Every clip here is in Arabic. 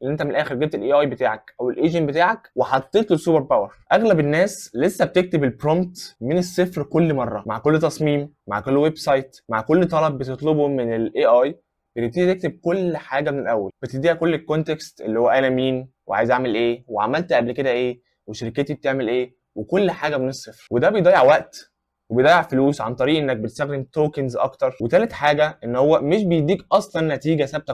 ان انت من الاخر جبت الاي اي بتاعك او الايجنت بتاعك وحطيت له السوبر باور. اغلب الناس لسه بتكتب البرومبت من الصفر كل مره، مع كل تصميم، مع كل ويب سايت، مع كل طلب بتطلبه من الاي اي بتبتدي تكتب كل حاجه من الاول، بتديها كل الكونتكست اللي هو انا مين وعايز اعمل ايه وعملت قبل كده ايه وشركتي بتعمل ايه وكل حاجه من الصفر. وده بيضيع وقت وبيضيع فلوس عن طريق انك بتستخدم توكنز اكتر. وتالت حاجه ان هو مش بيديك اصلا نتيجه ثابته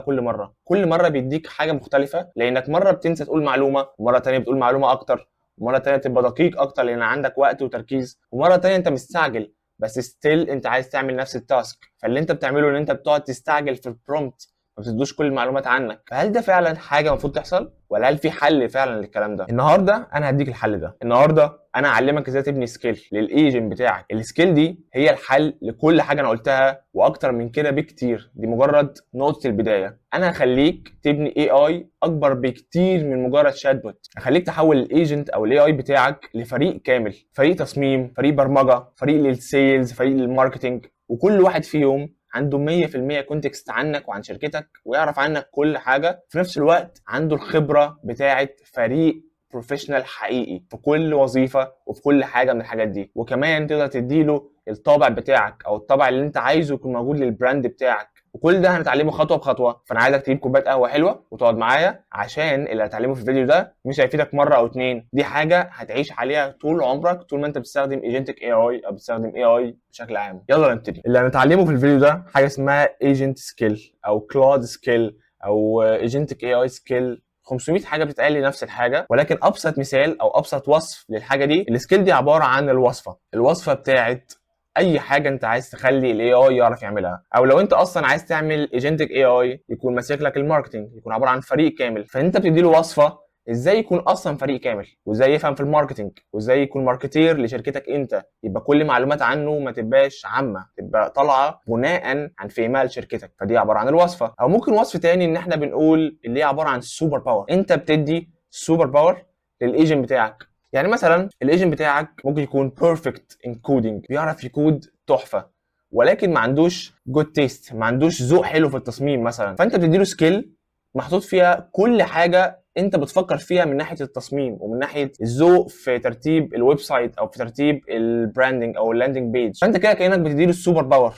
كل مره بيديك حاجه مختلفه، لانك مره بتنسى تقول معلومه ومره تانية بتقول معلومه اكتر ومره تانية تبقى دقيق اكتر لان عندك وقت وتركيز، ومره تانية انت مستعجل بس ستيل انت عايز تعمل نفس التاسك. فاللي انت بتعمله ان انت بتقعد تستعجل في البرومبت ما بتدوش كل المعلومات عنك. فهل ده فعلا حاجه المفروض تحصل ولا هل في حل فعلا للكلام ده؟ النهارده انا هديك الحل ده. النهارده انا اعلمك ازاي تبني سكيل للايجنت بتاعك. السكيل دي هي الحل لكل حاجه انا قلتها واكتر من كده بكتير، دي مجرد نقطه البدايه. انا هخليك تبني اي اي اكبر بكتير من مجرد شات بوت. هخليك تحول الايجنت او الاي اي بتاعك لفريق كامل، فريق تصميم، فريق برمجه، فريق للسيلز، فريق للماركتنج، وكل واحد فيهم عنده 100% كونتكست عنك وعن شركتك ويعرف عنك كل حاجه، في نفس الوقت عنده الخبره بتاعه فريق بروفيشنال حقيقي في كل وظيفه وفي كل حاجه من الحاجات دي. وكمان تقدر تديله الطابع بتاعك او الطابع اللي انت عايزه يكون موجود للبراند بتاعك، وكل ده هنتعلمه خطوه بخطوه. فانا عايزك تجيب كوبايه قهوه حلوه وتقعد معايا، عشان اللي هتعلمه في الفيديو ده مش هيفيدك مره او اتنين، دي حاجه هتعيش عليها طول عمرك طول ما انت بتستخدم ايجنتك اي اي او بتستخدم اي اي بشكل عام. يلا نبتدي. اللي هنتعلمه في الفيديو ده حاجه اسمها ايجنت سكيل او كلاود سكيل او ايجنتك اي اي سكيل. 500 حاجه بتتقال لنفس الحاجه، ولكن ابسط مثال او ابسط وصف للحاجه دي، السكيل دي عباره عن الوصفه بتاعت اي حاجه انت عايز تخلي الاي اي يعرف يعملها. او لو انت اصلا عايز تعمل ايجنتك اي اي يكون ماسك لك الماركتنج، يكون عباره عن فريق كامل، فانت بتدي له وصفه ازاي يكون اصلا فريق كامل وازاي يفهم في الماركتنج وازاي يكون ماركتير لشركتك انت، يبقى كل معلومات عنه ما تبقاش عامه، تبقى طالعه بناء عن فهمها لشركتك. فدي عباره عن الوصفه. او ممكن وصف تاني ان احنا بنقول اللي هي عباره عن سوبر باور. انت بتدي سوبر باور للايجنت بتاعك. يعني مثلا الايجنت بتاعك ممكن يكون بيرفكت انكودنج، بيعرف يكود تحفه، ولكن ما عندوش جود تيست، ما عندوش ذوق حلو في التصميم مثلا. فانت بتديله سكيل محطوط فيها كل حاجه انت بتفكر فيها من ناحيه التصميم ومن ناحيه الذوق في ترتيب الويب سايت او في ترتيب البراندنج او اللاندنج بيج. فانت كده كانك بتديله السوبر باور.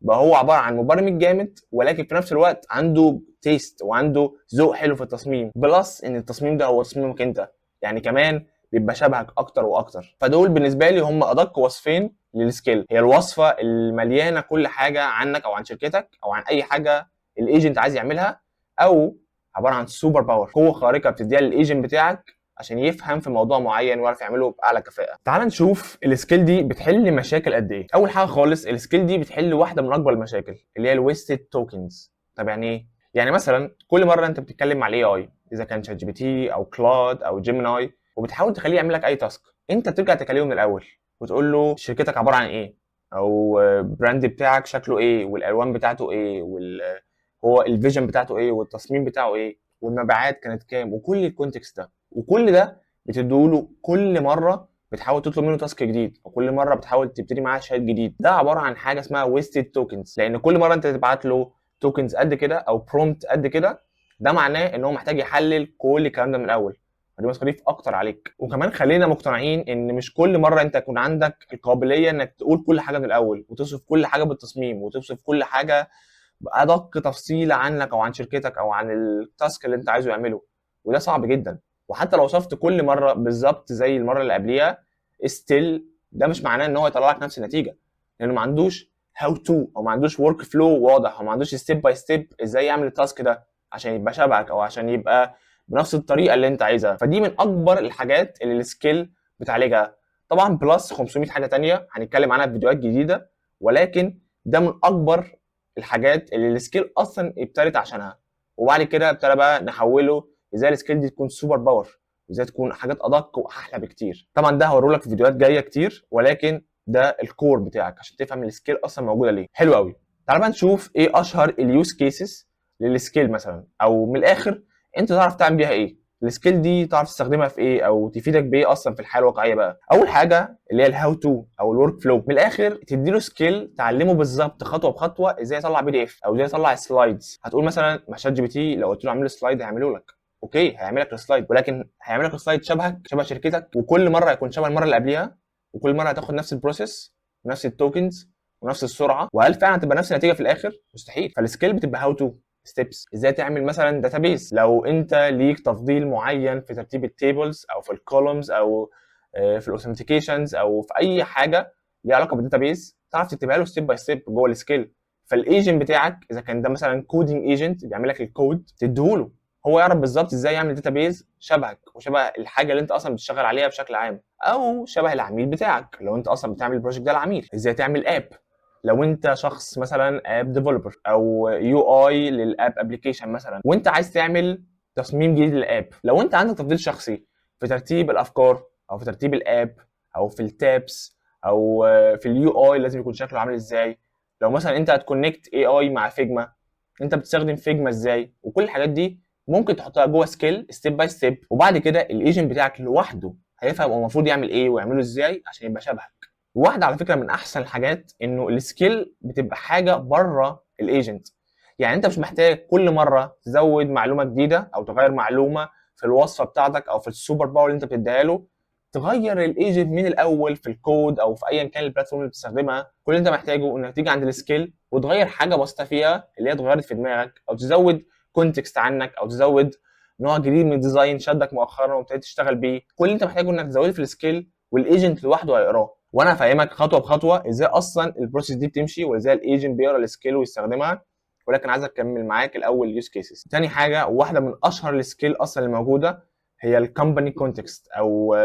بقى هو عباره عن مبرمج جامد ولكن في نفس الوقت عنده تيست وعنده ذوق حلو في التصميم، بلس ان التصميم ده هو تصميمك انت، يعني كمان بيبقى شبهك اكتر واكتر. فدول بالنسبه لي هم ادق وصفين للسكيل، هي الوصفه المليانه كل حاجه عنك او عن شركتك او عن اي حاجه الايجنت عايز يعملها، او عباره عن سوبر باور، قوه خارقه بتديها للايجنت بتاعك عشان يفهم في موضوع معين ويعرف يعمله باعلى كفاءه. تعال نشوف السكيل دي بتحل مشاكل قد ايه. اول حاجه خالص السكيل دي بتحل واحده من اكبر المشاكل اللي هي الويستد توكنز. طب يعني ايه؟ يعني مثلا كل مره انت بتتكلم مع الاي اي، اذا كان شات جي بي تي او كلاود او جيميناي، وبتحاول تخليه يعمل لك اي تاسك، انت بترجع تكلمه من الاول وتقول له شركتك عباره عن ايه، او البراند بتاعك شكله ايه والالوان بتاعته ايه هو الفيجن بتاعته ايه والتصميم بتاعه ايه والمبيعات كانت كام وكل الكونتكست ده. وكل ده بتديله كل مره بتحاول تطلب منه تاسك جديد، وكل مره بتحاول تبتدي معاه شات جديد. ده عباره عن حاجه اسمها ويستد توكنز، لان كل مره انت تبعت له توكنز قد كده او برومبت قد كده، ده معناه ان هو محتاج يحلل كل الكلام ده من الاول، فدي مصاريف اكتر عليك. وكمان خلينا مقتنعين ان مش كل مره انت يكون عندك القابليه انك تقول كل حاجه من الاول وتوصف كل حاجه بالتصميم وتوصف كل حاجه بادق تفصيله عنك او عن شركتك او عن التاسك اللي انت عايزه يعمله، وده صعب جدا. وحتى لو وصفت كل مره بالظبط زي المره اللي قبليها، ستيل ده مش معناه ان هو يطلع لك نفس النتيجه، لانه ما عندوش هاو تو او ما عندوش ورك فلو واضح او ما عندوش ستيب باي ستيب ازاي يعمل التاسك ده عشان يبقى شبهك او عشان يبقى بنفس الطريقه اللي انت عايزها. فدي من اكبر الحاجات اللي السكيل بتعالجها. طبعا بلس 500 حاجه تانية هنتكلم عنها في فيديوهات جديده، ولكن ده من اكبر الحاجات اللي السكيل اصلا ابتدت عشانها. وبعد كده ابتدى بقى نحوله ازاي السكيل دي تكون سوبر باور وازاي تكون حاجات ادق واحلى بكتير. طبعا ده هوريلك في فيديوهات جايه كتير، ولكن ده الكور بتاعك عشان تفهم السكيل اصلا موجوده ليه. حلو قوي. تعال بقى نشوف ايه اشهر اليوز كيسز للسكيل مثلا، او من الاخر انت تعرف تعمل بيها ايه. السكيل دي تعرف تستخدمها في ايه او تفيدك بايه اصلا في الحياه الواقعيه بقى. اول حاجه اللي هي الهاو تو او الورك فلو. من الاخر تديله سكيل تعلمه بالظبط خطوه بخطوه ازاي يطلع بي دي اف او ازاي يطلع سلايدز. هتقول مثلا مع شات جي بي تي لو قلت له اعمل لي سلايد هيعمله لك، اوكي هيعمل لك السلايد، ولكن هيعمل لك السلايد شبهك شبه شركتك، وكل مره هيكون شبه المره اللي قبليها، وكل مره هتاخد نفس البروسيس ونفس التوكنز ونفس السرعه، وهل فعلا هتبقى نفس النتيجه في الاخر؟ مستحيل. فالسكيل بتبقى هاو تو ستيبس. ازاي تعمل مثلا داتابيز، لو انت ليك تفضيل معين في ترتيب التيبلز او في الكولومز او في الاوثنتيكيشنز او في اي حاجه ليها علاقه بالداتابيز، تعرف تكتبها له ستيب باي ستيب جوه السكيل. فالايجنت بتاعك اذا كان ده مثلا كودينج ايجنت بيعمل لك الكود، تديهوله هو يعرف بالظبط ازاي يعمل داتابيز شبهك وشبه الحاجه اللي انت اصلا بتشتغل عليها بشكل عام، او شبه العميل بتاعك لو انت اصلا بتعمل البروجكت ده للعميل. ازاي تعمل اب، لو انت شخص مثلا اب ديفلوبر او يو اي للاب ابلكيشن مثلا، وانت عايز تعمل تصميم جديد للاب، لو انت عندك تفضيل شخصي في ترتيب الافكار او في ترتيب الاب او في التابس او في اليو اي لازم يكون شكله عامل ازاي، لو مثلا انت هتكونكت اي اي مع فيجما، انت بتستخدم فيجما ازاي، وكل الحاجات دي ممكن تحطها جوه سكيل ستيب باي ستيب. وبعد كده الايجنت بتاعك لوحده هيفهم هو المفروض يعمل ايه ويعمله ازاي عشان يبقى شبهك. واحده على فكره من احسن الحاجات انه السكيل بتبقى حاجه بره الايجنت، يعني انت مش محتاج كل مره تزود معلومه جديده او تغير معلومه في الوصفه بتاعتك او في السوبر باور اللي انت بتديها له، تغير الايجنت من الاول في الكود او في ايا كان البلاتفورم اللي بتستخدمها. كل اللي انت محتاجه انك تيجي عند السكيل وتغير حاجه بسيطه فيها اللي هي اتغيرت في دماغك، او تزود كونتكست عنك، او تزود نوع جديد من الديزاين شدك مؤخرا وابتديت تشتغل بيه. كل اللي انت محتاجه انك تزوده في السكيل والايجنت لوحده هيقراه. وانا هفهمك خطوه بخطوه ازاي اصلا البروسيس دي بتمشي وازاي الايجنت بيقرا السكيل ويستخدمها، ولكن عايز اكمل معاك الاول يوز كيسز. تاني حاجه واحده من اشهر السكيل اصلا اللي موجوده هي الكومباني كونتكست، او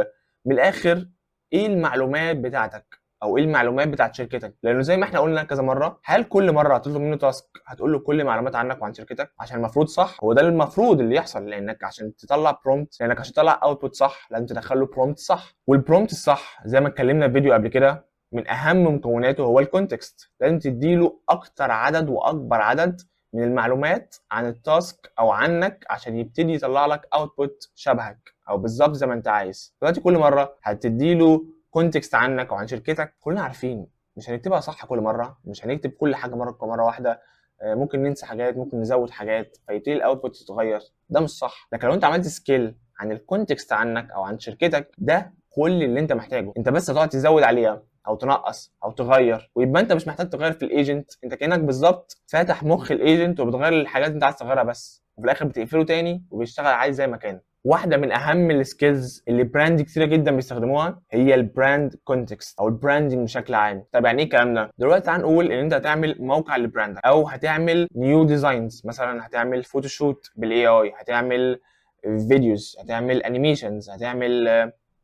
من الاخر ايه المعلومات بتاعتك او ايه المعلومات بتاعت شركتك. لانه زي ما احنا قلنا كذا مره، هل كل مره هتطلب منه تاسك هتقول له كل معلومات عنك وعن شركتك عشان المفروض صح؟ هو ده المفروض اللي يحصل، لانك عشان تطلع برومبت، لانك عشان تطلع اوتبوت صح لازم تدخل له برومبت صح. والبرومبت الصح زي ما اتكلمنا في فيديو قبل كده من اهم مكوناته هو الكونتكست. لازم تديله اكتر عدد واكبر عدد من المعلومات عن التاسك او عنك عشان يبتدي يطلع لك اوتبوت شبهك او بالظبط زي ما انت عايز. دلوقتي كل مره هتديله كونتكست عنك او عن شركتك، كلنا عارفين مش هنكتبها صح كل مره، مش هنكتب كل حاجه مره واحده، ممكن ننسى حاجات، ممكن نزود حاجات، فيبتدي الاوتبوت يتغير. ده مش صح. لكن لو انت عملت سكيل عن الكونتكست عنك او عن شركتك، ده كل اللي انت محتاجه. انت بس هتقعد تزود عليها او تنقص او تغير، ويبقى انت مش محتاج تغير في الايجنت، انت كانك بالظبط فاتح مخ الايجنت وبتغير الحاجات اللي انت عايز تغيرها بس، وفي الاخر بتقفله تاني وبيشتغل عادي زي ما كان. واحده من اهم السكيلز اللي براند كتيره جدا بيستخدموها هي البراند كونتكست او البراندنج بشكل عام. طب يعني ايه الكلام ده؟ دلوقتي تعال نقول ان انت هتعمل موقع لبراندك او هتعمل نيو ديزاينز، مثلا هتعمل فوتوشوت بالاي اي، هتعمل فيديوز، هتعمل انيميشنز، هتعمل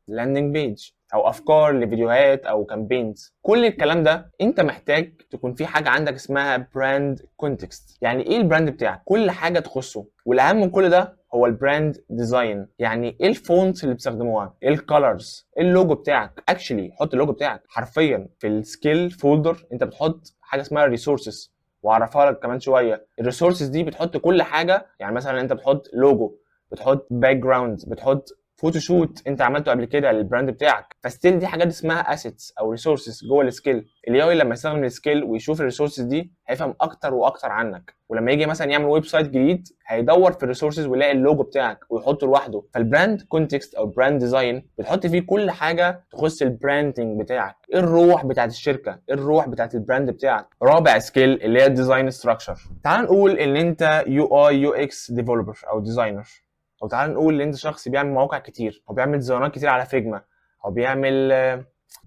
لاندنج بيج او افكار لفيديوهات او كامبينز. كل الكلام ده انت محتاج تكون في حاجه عندك اسمها براند كونتكست. يعني ايه البراند بتاعك؟ كل حاجه تخصه. والاهم من كل ده هو البراند ديزاين، يعني ايه الفونتس اللي بتستخدموها، ايه الكالرز، ايه اللوجو بتاعك. اكشلي حط اللوجو بتاعك حرفيا في السكيل فولدر، انت بتحط حاجه اسمها ريسورسز واعرفها لك كمان شويه. الريسورسز دي بتحط كل حاجه، يعني مثلا انت بتحط لوجو، بتحط باك جراوند، بتحط فوتوشوت انت عملته قبل كده للبراند بتاعك، فستيل دي حاجات اسمها اسيتس او ريسورسز جوه السكيل. الاي اي لما يستخدم السكيل ويشوف الريسورسز دي هيفهم اكتر واكتر عنك، ولما يجي مثلا يعمل ويب سايت جديد هيدور في الريسورسز ويلاقي اللوجو بتاعك ويحطه لوحده. فالبراند كونتكست او براند ديزاين بتحط فيه كل حاجه تخص البراندنج بتاعك، ايه الروح بتاعت الشركه، ايه الروح بتاعت البراند بتاعك. رابع سكيل اللي هي الديزاين ستراكشر. تعال نقول ان انت يو اي يو اكس ديفلوبر او ديزاينر، او تعال نقول ان انت شخص بيعمل مواقع كتير او بيعمل ديزاينات كتير على فيجما، او بيعمل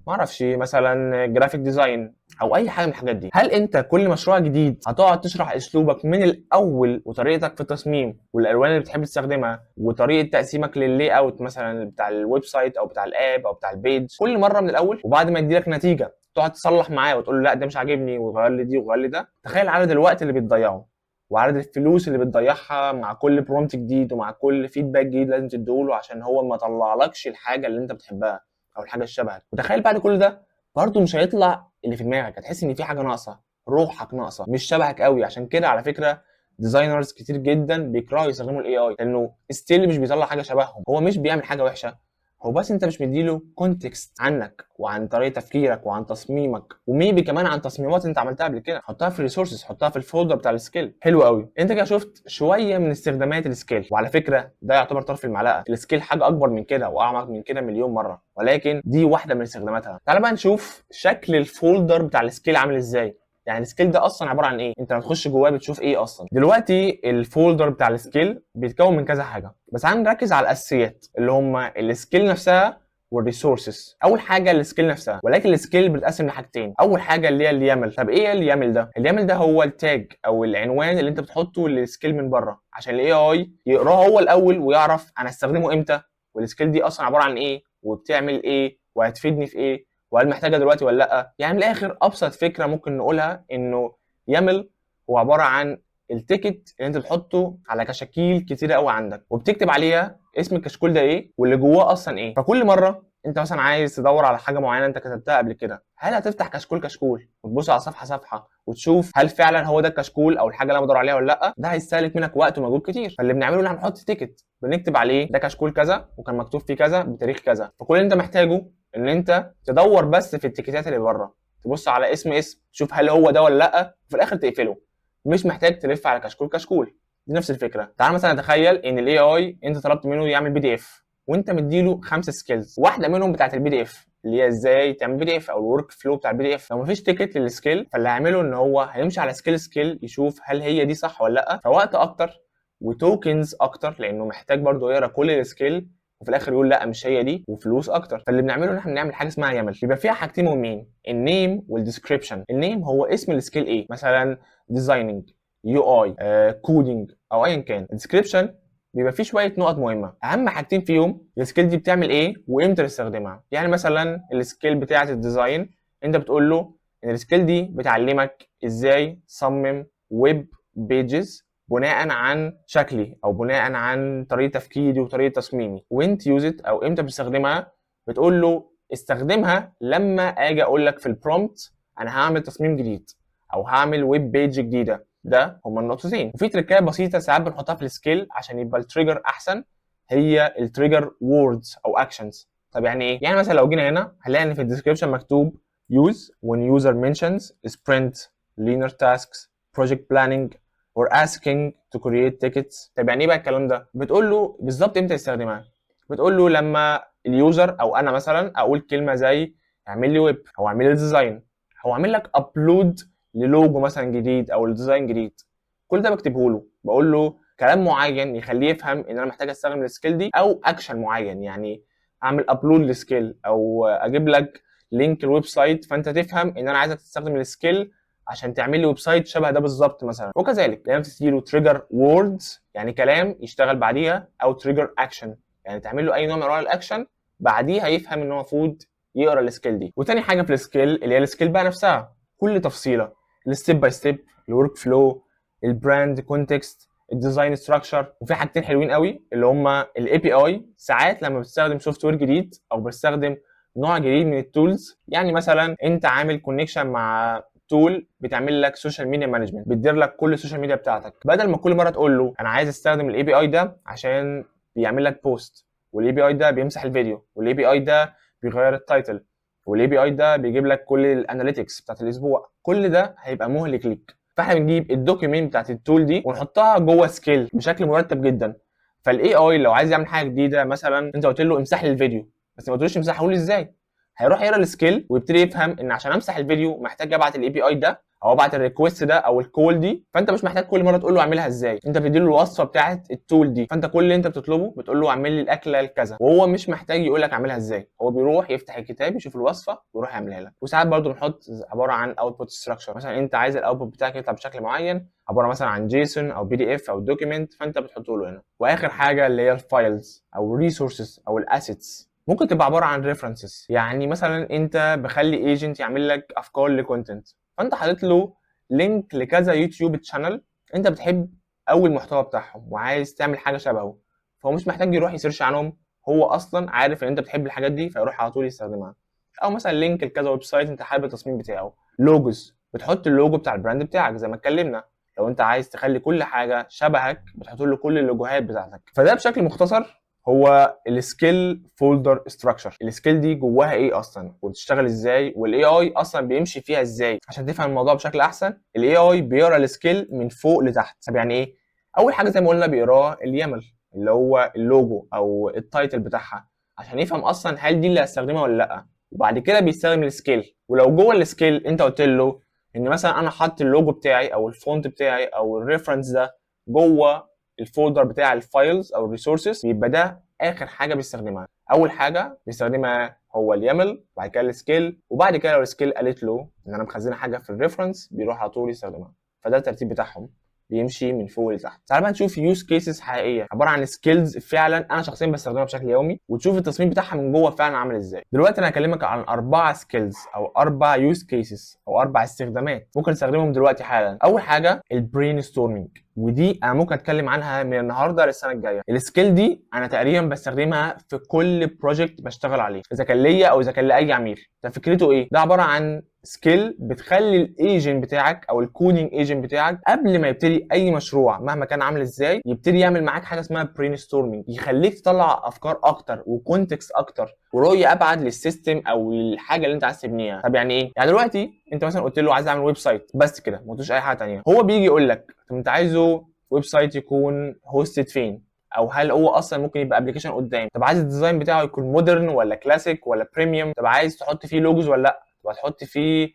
ما اعرفش مثلا جرافيك ديزاين او اي حاجه من الحاجات دي. هل انت كل مشروع جديد هتقعد تشرح اسلوبك من الاول وطريقتك في التصميم والالوان اللي بتحب تستخدمها وطريقه تقسيمك لللاي اوت مثلا بتاع الويب سايت او بتاع الاب او بتاع البيج كل مره من الاول، وبعد ما يديلك نتيجه تقعد تصلح معاه وتقول له لا ده مش عاجبني وغير لي دي وغير لي ده؟ تخيل عدد الوقت اللي بتضيعه وعدد الفلوس اللي بتضيعها مع كل برومت جديد ومع كل فيدباك جديد لازم تديهوله عشان هو ما طلعلكش الحاجه اللي انت بتحبها او الحاجه الشبهك. وتخيل بعد كل ده برضه مش هيطلع اللي في دماغك، هتحس ان في حاجه ناقصه، روحك ناقصه، مش شبهك قوي. عشان كده على فكره ديزاينرز كتير جدا بيكرهوا يستخدموا الاي اي لانه ستيل مش بيطلع حاجه شبههم. هو مش بيعمل حاجه وحشه، هو بس انت مش مديله كونتكست عنك وعن طريقه تفكيرك وعن تصميمك، وميبي كمان عن تصميمات انت عملتها قبل كده. حطها في الريسورسز، حطها في الفولدر بتاع السكيل. حلو قوي، انت كده شفت شويه من استخدامات السكيل. وعلى فكره ده يعتبر طرف المعلقه، السكيل حاجه اكبر من كده واعمق من كده مليون مره، ولكن دي واحده من استخداماتها. تعال بقى نشوف شكل الفولدر بتاع السكيل عامل ازاي. يعني السكيل ده اصلا عباره عن ايه؟ انت لما تخش جواه بتشوف ايه اصلا. دلوقتي الفولدر بتاع السكيل بيتكون من كذا حاجه، بس هنركز على الاساسيات اللي هم السكيل نفسها والريسورسز. اول حاجه السكيل نفسها، ولكن السكيل بتتقسم لحاجتين. اول حاجه اللي هي اليامل. طب ايه اليامل ده؟ اليامل ده هو التاج او العنوان اللي انت بتحطه للسكيل من بره عشان الاي اي يقراه هو الاول ويعرف انا استخدمه امتى، والسكيل دي اصلا عباره عن ايه وبتعمل ايه وهتفيدني في ايه وهل محتاجها دلوقتي ولا لا. يعني من الاخر ابسط فكره ممكن نقولها انه يامل هو عباره عن التيكت اللي انت بتحطه على كشاكيل كتيره قوي عندك وبتكتب عليها اسم الكشكول ده ايه واللي جواه اصلا ايه. فكل مره انت مثلا عايز تدور على حاجه معينه انت كتبتها قبل كده، هل هتفتح كشكول وتبص على صفحه وتشوف هل فعلا هو ده الكشكول او الحاجه اللي انا بدور عليها ولا لا؟ ده هيستهلك منك وقت ومجهود كتير. فاللي بنعمله ان احنا بنحط تيكت بنكتب عليه ده كشكول كذا وكان مكتوب فيه كذا بتاريخ كذا. فكل اللي انت محتاجه ان انت تدور بس في التيكيتات اللي بره، تبص على اسم تشوف هل هو ده ولا لا، وفي الاخر تقفله. مش محتاج تلف على كشكول. دي نفس الفكره. تعال مثلا نتخيل ان الاي اي انت طلبت منه يعمل بي دي اف وانت مديله 5 سكيلز، واحده منهم بتاعت البي دي اف اللي هي ازاي تعمل بي دي اف او الورك فلو بتاع البي دي اف. لو مفيش تيكت للسكيل فاللي هيعمله ان هو هيمشي على سكيل يشوف هل هي دي صح ولا لا، فوقت اكتر وتوكنز اكتر لانه محتاج برضه يقرا كل السكيل وفي الاخر يقول لا مش هي دي، وفلوس اكتر. فاللي بنعمله ان احنا بنعمل حاجه اسمها يامل بيبقى فيها حاجتين مهمين، النيم والديسكريبشن. النيم هو اسم السكيل ايه، مثلا ديزايننج، يو اي، كودينج او ايا كان. الديسكريبشن بيبقى فيه شويه نقط مهمه، اهم حاجتين فيهم السكيل دي بتعمل ايه وامتى تستخدمها. يعني مثلا السكيل بتاعه الديزاين انت بتقول له ان السكيل دي بتعلمك ازاي تصمم ويب بيجز بناء عن شكلي او بناء عن طريقه تفكيري وطريقه تصميمي، وانت يوزت او امتى بتستخدمها بتقول له استخدمها لما اجي اقول لك في البرومبت انا هعمل تصميم جديد او هعمل ويب بيج جديده. ده هما النقطتين. وفي تريكايه بسيطه ساعات بنحطها في السكيل عشان يبقى التريجر احسن، هي التريجر ووردز او اكشنز. طب يعني ايه؟ يعني مثلا لو جينا هنا هنلاقي ان في الديسكربشن مكتوب use when user mentions sprint, linear tasks, project planning or asking to create tickets. طب يعني ايه بقى الكلام ده؟ بتقول له بالظبط امتى يستخدمها. بتقول له لما اليوزر او انا مثلا اقول كلمه زي اعمل لي ويب او اعمل لي ديزاين او اعمل لك ابلود للوجو مثلا جديد او لديزاين جديد، كل ده بكتبه له. بقول له كلام معين يخليه يفهم ان انا محتاج استخدم السكيل دي او اكشن معين، يعني اعمل ابلود لسكيل او اجيب لك لينك الويب سايت فانت تفهم ان انا عايزك تستخدم السكيل عشان تعمل لي ويب سايت شبه ده بالظبط مثلا. وكذلك لما تديله تريجر ووردز يعني كلام يشتغل بعديها، او تريجر اكشن يعني تعمل له اي نوع من انواع الاكشن بعديها يفهم ان هو المفروض يقرا السكيل دي. وتاني حاجه في السكيل اللي هي السكيل بقى نفسها، كل تفصيله، الستيب باي ستيب، الورك فلو، البراند كونتكست، الديزاين ستراكشر. وفي حاجتين حلوين قوي اللي هما الاي بي اي. ساعات لما بتستخدم سوفت وير جديد او بتستخدم نوع جديد من التولز، يعني مثلا انت عامل كونكشن مع تول بتعمل لك سوشيال ميديا مانجمنت، بتدير لك كل السوشيال ميديا بتاعتك، بدل ما كل مره تقول له انا عايز استخدم الاي بي اي ده عشان بيعمل لك بوست، والاي بي اي ده بيمسح الفيديو، والاي بي اي ده بيغير التايتل، والاي بي اي ده بيجيب لك كل الاناليتكس بتاعت الاسبوع، كل ده هيبقى مهلك ليك. فاحنا بنجيب الدوكيومنت بتاعت التول دي ونحطها جوه سكيل بشكل مرتب جدا. فالاي اي لو عايز يعمل حاجه جديده، مثلا انت قلت له امسح لي الفيديو بس ما قلتلوش امسحه لي ازاي، هيروح يقرا السكيل ويبتدي يفهم ان عشان امسح الفيديو محتاج ابعت الاي بي اي ده او ابعت الريكوست ده او الكول دي. فانت مش محتاج كل مره تقول له اعملها ازاي، انت بتديله الوصفه بتاعه التول دي، فانت كل اللي انت بتطلبه بتقول له اعمل لي الاكله الكذا وهو مش محتاج يقول لك اعملها ازاي، هو بيروح يفتح الكتاب يشوف الوصفه ويروح يعملها لك. وساعات برضو بنحط عباره عن اوتبوت ستراكشر، مثلا انت عايز الاوتبوت بتاعك يطلع بشكل معين عباره مثلا عن جيسون او بي دي اف او دوكيمنت، فانت بتحطه له هنا. واخر حاجه اللي هي الفايلز او الريسورسز او الاسيتس، ممكن تبقى عباره عن ريفرنسز. يعني مثلا انت بخلي ايجنت يعمل لك افكار لكونتنت، فانت حاطط له لينك لكذا يوتيوب تشانل انت بتحب اول محتوى بتاعهم وعايز تعمل حاجه شبهه، فهو مش محتاج يروح يسيرش عنهم، هو اصلا عارف ان انت بتحب الحاجات دي فيروح على طول يستخدمها. او مثلا لينك لكذا ويب سايت انت حابب التصميم بتاعه. لوجوز، بتحط اللوجو بتاع البراند بتاعك زي ما اتكلمنا، لو انت عايز تخلي كل حاجه شبهك بتحط له كل اللوجوهات بتاعتك. فده بشكل مختصر هو السكيل فولدر ستراكشر. السكيل دي جواها ايه اصلا وبتشتغل ازاي والاي اي اصلا بيمشي فيها ازاي؟ عشان تفهم الموضوع بشكل احسن، الاي اي بيقرا السكيل من فوق لتحت. طب يعني ايه؟ اول حاجه زي ما قلنا بيقراه اليامل اللي هو اللوجو او التايتل بتاعها، عشان يفهم اصلا هل دي اللي هستخدمها ولا لا. وبعد كده بيستخدم السكيل، ولو جوه السكيل انت قلت له ان مثلا انا حاطط اللوجو بتاعي او الفونت بتاعي او الريفرنس ده جوه الفولدر بتاع الفايلز او الريسورسز، يبقى ده اخر حاجه بيستخدمها. اول حاجه بيستخدمها هو اليامل، بعد كده السكيل، وبعد كده لو السكيل قالت له ان انا مخزنه حاجه في الريفرنس بيروح على طول يستخدمها. فده الترتيب بتاعهم، بيمشي من فوق لتحت. تعال بقى نشوف يوز كيسز حقيقيه عباره عن سكيلز فعلا انا شخصيا بستخدمها بشكل يومي، وتشوف التصميم بتاعها من جوه فعلا عامل ازاي. دلوقتي انا هكلمك عن 4 سكيلز او 4 يوز كيسز او 4 استخدامات ممكن نستخدمهم دلوقتي حالا. اول حاجه البرين ستورمنج، ودي انا ممكن اتكلم عنها من النهارده للسنه الجايه. السكيل دي انا تقريبا بستخدمها في كل بروجكت بشتغل عليه، اذا كان ليا او اذا كان لاي عميل. ده فكرته ايه؟ ده عباره عن سكيل بتخلي الايجنت بتاعك او الكودينج ايجنت بتاعك قبل ما يبتدي اي مشروع مهما كان عامل ازاي، يبتدي يعمل معاك حاجه اسمها برين ستورمنج، يخليك تطلع افكار اكتر وكونتكست اكتر ورؤيه ابعد للسيستم او للحاجه اللي انت عايز تبنيها. طب يعني ايه؟ يعني دلوقتي انت مثلا قلت له عايز اعمل ويب سايت بس كده، ما قلتوش اي حاجه ثانيه، هو بيجي يقول لك طب انت عايزه ويب سايت يكون هوستد فين؟ او هل هو اصلا ممكن يبقى ابلكيشن قدام؟ طب عايز الديزاين بتاعه يكون مودرن ولا كلاسيك ولا بريميوم؟ طب عايز تحط فيه لوجوز ولا لا؟ طب هتحط فيه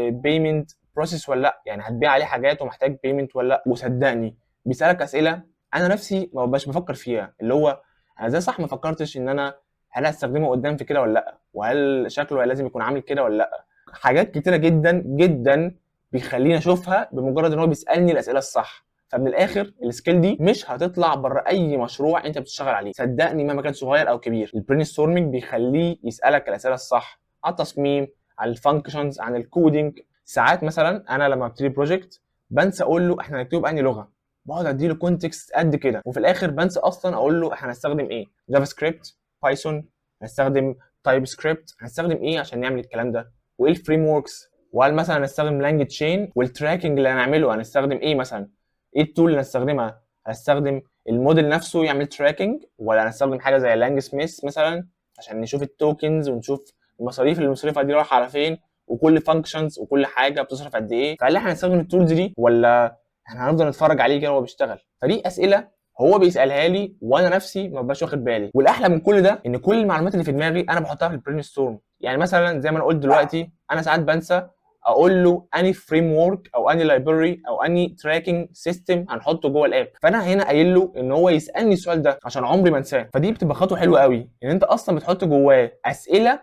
بيمنت بروسيس ولا لا؟ يعني هتبيع عليه حاجات ومحتاج بيمنت ولا لا؟ وصدقني بيسالك اسئله انا نفسي ما ببقاش بفكر فيها، اللي هو انا ازاي صح ما فكرتش ان انا هل هستخدمه قدام في كده ولا لا؟ وهل شكله لازم يكون عامل كده ولا لا؟ حاجات كتيره جدا جدا بيخليني اشوفها بمجرد ان هو بيسالني الاسئله الصح. فمن الاخر السكيل دي مش هتطلع بره اي مشروع انت بتشتغل عليه، صدقني مهما كان صغير او كبير. البرين ستورمنج بيخليه يسالك الاسئله الصح على التصميم، عن الفانكشنز، عن الكودينج. ساعات مثلا انا لما ابتدي بروجكت بنسى اقول له احنا هنكتبه بأنهي لغه، بقعد اديله كونتكست قد كده، وفي الاخر بنسى اصلا اقول له احنا هنستخدم ايه، جافا سكريبت، بايثون، هنستخدم تايب سكريبت، هنستخدم ايه عشان نعمل الكلام ده، وايه الفريم وركس، وهل مثلا هنستخدم لانج تشين، والتراكنج اللي هنعمله هنستخدم ايه مثلا، ايه التول اللي هنستخدمها، هنستخدم الموديل نفسه يعمل تراكنج ولا هنستخدم حاجه زي لانج سميث مثلا عشان نشوف التوكنز ونشوف المصاريف اللي بنصرفها دي رايحه على فين، وكل فانكشنز وكل حاجه بتصرف قد ايه. فهل احنا هنستخدم التولز دي ولا احنا هنفضل نتفرج عليه كده وهو بيشتغل؟ فدي اسئله هو بيسالها لي وانا نفسي ما ببقاش واخد بالي. والاحلى من كل ده ان كل المعلومات اللي في دماغي انا بحطها في البرين ستورم. يعني مثلا زي ما انا قلت دلوقتي انا ساعات بنسى اقول له اني فريم ورك او اني لايبرري او اني تراكنج سيستم هنحطه جوه الاب، فانا هنا قايل له ان هو يسالني السؤال ده عشان عمري ما انساه. فدي بتبقى خطوه حلوه قوي ان انت اصلا بتحط جواه اسئله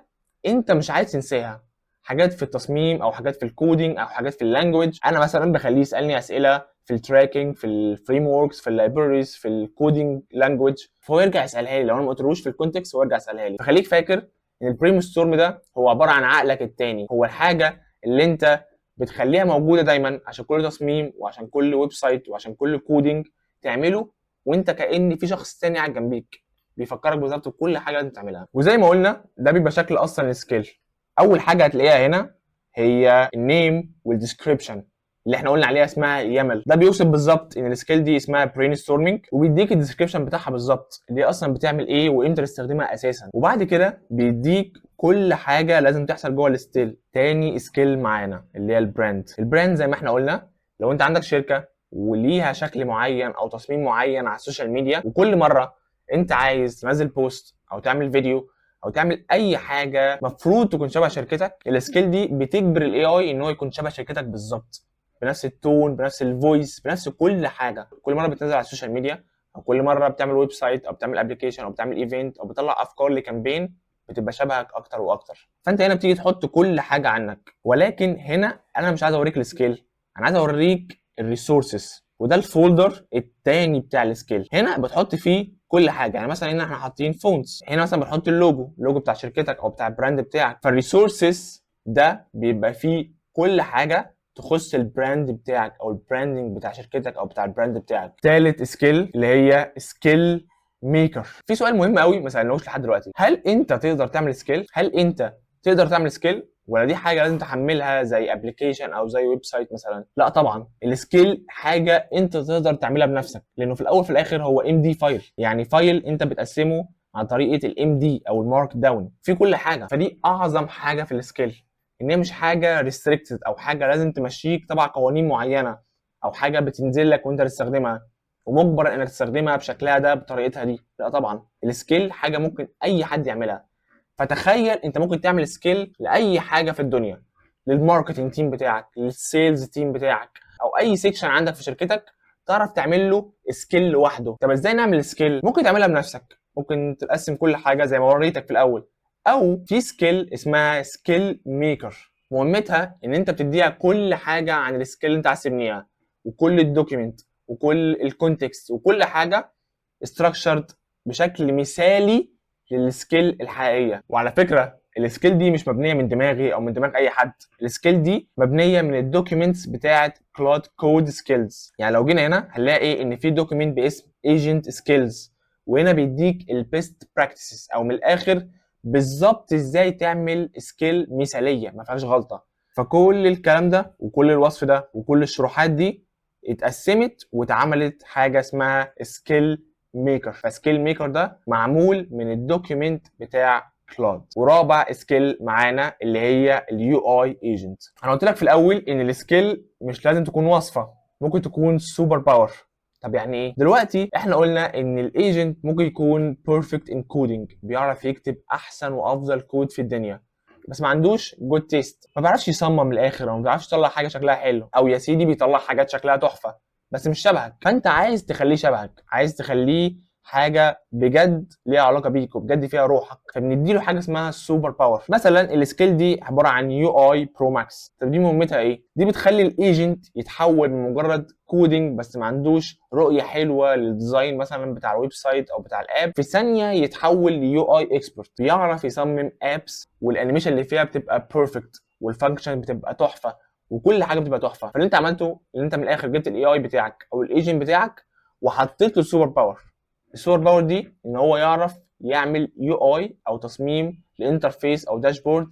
انت مش عايز تنساها، حاجات في التصميم او حاجات في الكودينج او حاجات في اللانجوج. انا مثلا بخليه يسالني اسئله في التراكنج، في الفريم وركس، في اللايبريز، في الكودينج لانجوج، فهو يرجع يسالها لي لو انا ما قلتلوش في الكونتكست، هو يرجع يسالها لي. فخليك فاكر ان البرين ستورم ده هو عباره عن عقلك التاني، هو الحاجه اللي انت بتخليها موجوده دايما عشان كل تصميم وعشان كل ويب سايت وعشان كل كودينج تعمله، وانت كأن في شخص تاني قاعد جنبيك بيفكرك بالظبط بكل حاجه لازم تعملها. وزي ما قلنا ده بيبقى شكل اصلا السكيل. اول حاجه هتلاقيها هنا هي النيم والديسكريبشن اللي احنا قلنا عليها اسمها يامل. ده بيوصف بالظبط ان السكيل دي اسمها برين ستورمنج، وبيديك الديسكريبشن بتاعها بالظبط اللي اصلا بتعمل ايه وامتى تستخدمها اساسا. وبعد كده بيديك كل حاجه لازم تحصل جوه الستيل. تاني سكيل معانا اللي هي البراند. البراند زي ما احنا قلنا لو انت عندك شركه وليها شكل معين او تصميم معين على السوشيال ميديا، وكل مره انت عايز تنزل بوست او تعمل فيديو او تعمل اي حاجه مفروض تكون شبه شركتك، السكيل دي بتجبر الاي اي ان هو يكون شبه شركتك بالظبط، بنفس التون، بنفس الفويس، بنفس كل حاجه. كل مره بتنزل على السوشيال ميديا او كل مره بتعمل ويب سايت او بتعمل ابلكيشن او بتعمل ايفنت او بتطلع افكار لكامبين بتبقى شبهك اكتر واكتر. فانت هنا بتيجي تحط كل حاجه عنك، ولكن هنا انا مش عايز اوريك السكيل، انا عايز اوريك الريسورسز، وده الفولدر الثاني بتاع السكيل. هنا بتحط فيه كل حاجه. يعني مثلا هنا احنا حاطين فونتس، هنا مثلا بنحط اللوجو بتاع شركتك او بتاع البراند بتاعك. فالريسورسز ده بيبقى فيه كل حاجه تخص البراند بتاعك او البراندنج بتاع شركتك او بتاع البراند بتاعك. ثالث سكيل اللي هي سكيل ميكر. في سؤال مهم قوي ما سالناهوش لحد دلوقتي، هل انت تقدر تعمل سكيل؟ هل انت تقدر تعمل سكيل؟ ولا دي حاجه لازم تحملها زي ابلكيشن او زي ويب سايت مثلا؟ لا طبعا، السكيل حاجه انت تقدر تعملها بنفسك، لانه في الاول في الاخر هو ام دي فايل، يعني فايل انت بتقسمه عن طريقه الام دي او المارك داون في كل حاجه. فدي اعظم حاجه في السكيل، ان هي مش حاجه ريستريكتد او حاجه لازم تمشيك تبع قوانين معينه، او حاجه بتنزل لك وانت تستخدمها ومجبر انك تستخدمها بشكلها ده بطريقتها دي. لا طبعا، السكيل حاجه ممكن اي حد يعملها. فتخيل انت ممكن تعمل سكيل لاي حاجه في الدنيا، للماركتنج تيم بتاعك، للسيلز تيم بتاعك، او اي سيكشن عندك في شركتك تعرف تعمل له سكيل لوحده. طب ازاي نعمل سكيل؟ ممكن تعملها بنفسك، ممكن تقسم كل حاجه زي ما وريتك في الاول، او في سكيل اسمها سكيل ميكر، مهمتها ان انت بتديها كل حاجه عن السكيل اللي انت عايز تبنيها، وكل الدوكيمنت وكل الكونتكست وكل حاجه structured بشكل مثالي للسكيل الحقيقيه. وعلى فكره السكيل دي مش مبنيه من دماغي او من دماغ اي حد، السكيل دي مبنيه من الدوكيومنتس بتاعه كلاود كود سكيلز. يعني لو جينا هنا هنلاقي ان في دوكيومنت باسم ايجنت سكيلز، وهنا بيديك البيست براكتسز، او من الاخر بالظبط ازاي تعمل سكيل مثاليه ما فيهاش غلطه. فكل الكلام ده وكل الوصف ده وكل الشروحات دي اتقسمت واتعملت حاجه اسمها سكيل ميكر. فسكيل ميكر ده معمول من الدوكيومنت بتاع كلاود. ورابع سكيل معانا اللي هي اليو اي ايجنت. انا قلت لك في الاول ان السكيل مش لازم تكون وصفه، ممكن تكون سوبر باور. طب يعني ايه؟ دلوقتي احنا قلنا ان الايجنت ممكن يكون بيرفكت ان كودينج، بيعرف يكتب احسن وافضل كود في الدنيا، بس ما عندوش جود تيست، ما بيعرفش يصمم من الاخر، او ما بيعرفش يطلع حاجه شكلها حلو، او يا سيدي بيطلع حاجات شكلها تحفه بس مش شبهك. فانت عايز تخليه شبهك، عايز تخليه حاجه بجد ليها علاقه بيك وبجد فيها روحك، فبنديله حاجه اسمها السوبر باور. مثلا السكيل دي عباره عن يو اي برو ماكس. طب دي مهمتها ايه؟ دي بتخلي الايجنت يتحول من مجرد كودينج بس ما عندوش رؤيه حلوه للديزاين مثلا بتاع الويب سايت او بتاع الاب، في ثانيه يتحول ليو اي اكسبرت، بيعرف يصمم ابس والانيميشن اللي فيها بتبقى بيرفكت والفانكشن بتبقى تحفه وكل حاجه بتبقى تحفه. فاللي انت عملته ان انت من الاخر جبت الاي اي بتاعك او الايجنت بتاعك وحطيت له السوبر باور. السوبر باور دي ان هو يعرف يعمل يو اي او تصميم لانترفيس او داشبورد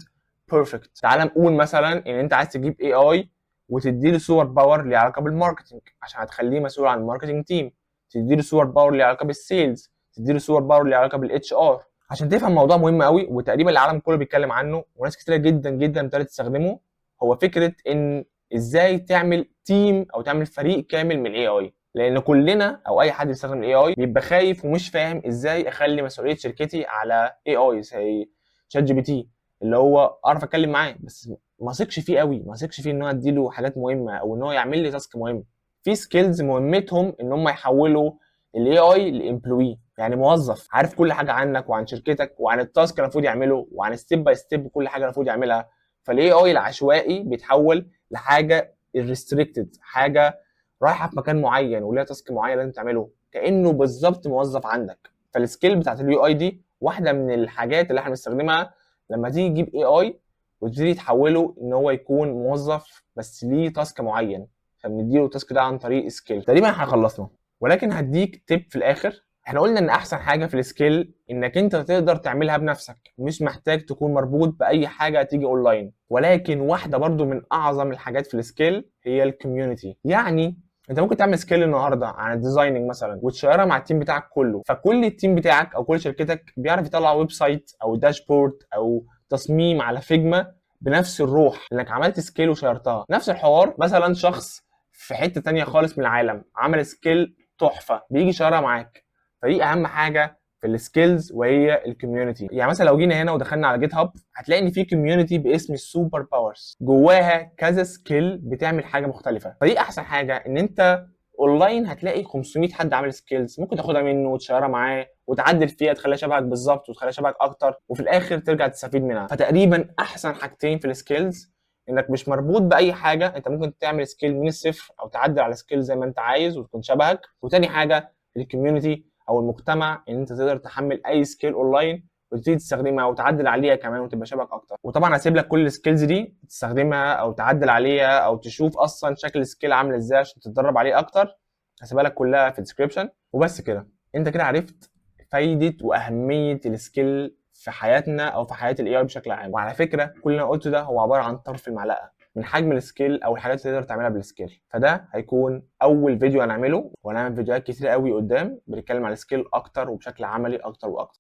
بيرفكت. تعال نقول مثلا ان انت عايز تجيب اي اي وتدي له سوبر باور ليه علاقه بالماركتنج عشان هتخليه مسؤول عن الماركتنج تيم، تدي له سوبر باور ليه علاقه بالسيلز، تدي له سوبر باور ليه علاقه بالاتش ار. عشان تفهم موضوع مهم قوي وتقريبا العالم كله بيتكلم عنه وناس كتيره جدا جدا ابتدت تستخدمه، هو فكره ان ازاي تعمل تيم او تعمل فريق كامل من الاي اي. لان كلنا او اي حد بيستخدم الاي اي بيبقى خايف ومش فاهم ازاي اخلي مسؤوليه شركتي على اي اي زي شات جي بي تي، اللي هو اعرف اتكلم معاه بس ما اثقش فيه قوي، ما اثقش فيه ان هو اديله حاجات مهمه او ان هو يعمل لي تاسك مهم. في سكيلز مهمتهم ان هم يحولوا الاي اي لامبلوي، يعني موظف عارف كل حاجه عنك وعن شركتك وعن التاسك اللي المفروض يعمله وعن ستيب باي ستيب كل حاجه المفروض يعملها. فالاي اي العشوائي بيتحول لحاجه الريستريكتد، حاجه رايحه في مكان معين وليها تاسك معين لازم تعمله، كانه بالظبط موظف عندك. فالسكيل بتاعت اليو اي دي واحده من الحاجات اللي احنا بنستخدمها لما تيجي تجيب اي اي وتبتدي تحوله ان هو يكون موظف بس ليه تاسك معين، فبنديله التاسك ده عن طريق سكيل. تقريبا احنا خلصنا، ولكن هديك تيب في الاخر. احنا قلنا ان احسن حاجه في السكيل انك انت تقدر تعملها بنفسك، مش محتاج تكون مربوط باي حاجه تيجي اونلاين. ولكن واحده برضو من اعظم الحاجات في السكيل هي الكوميونتي. يعني انت ممكن تعمل سكيل النهارده عن الديزايننج مثلا وتشيرها مع التيم بتاعك كله، فكل التيم بتاعك او كل شركتك بيعرف يطلع ويب سايت او داشبورد او تصميم على فيجما بنفس الروح لانك عملت سكيل وشيرتها. نفس الحوار مثلا شخص في حته تانية خالص من العالم عمل سكيل تحفه بيجي شيرها معاك. فدي اهم حاجه في السكيلز وهي الكوميونتي. يعني مثلا لو جينا هنا ودخلنا على جيت هاب هتلاقي ان في كوميونتي باسم السوبر باورز، جواها كذا سكيل بتعمل حاجه مختلفه. فدي احسن حاجه ان انت اونلاين هتلاقي 500 حد عامل سكيلز ممكن تاخدها منه وتشيرها معاه وتعدل فيها تخليها شبهك بالظبط وتخليها شبهك اكتر وفي الاخر ترجع تستفيد منها. فتقريبا احسن حاجتين في السكيلز انك مش مربوط باي حاجه، انت ممكن تعمل سكيل من الصفر او تعدل على سكيل زي ما انت عايز وتكون شبهك. وتاني حاجه الكوميونتي او المجتمع، ان انت تقدر تحمل اي سكيل اونلاين وتبتدي تستخدمها وتعدل عليها كمان وتبقى شبهك اكتر. وطبعا هسيب لك كل السكيلز دي تستخدمها او تعدل عليها او تشوف اصلا شكل السكيل عامل ازاي عشان تتدرب عليه اكتر، هسيبها لك كلها في الديسكربشن. وبس كده انت كده عرفت فايده واهميه السكيل في حياتنا او في حياه الاي اي بشكل عام. وعلى فكره كل اللي انا قلته ده هو عباره عن طرف المعلقه من حجم السكيل او الحاجات اللي تقدر تعملها بالسكيل. فده هيكون اول فيديو هنعمله، وهنعمل فيديوهات كتير قوي قدام بنتكلم على السكيل اكتر وبشكل عملي اكتر واكتر.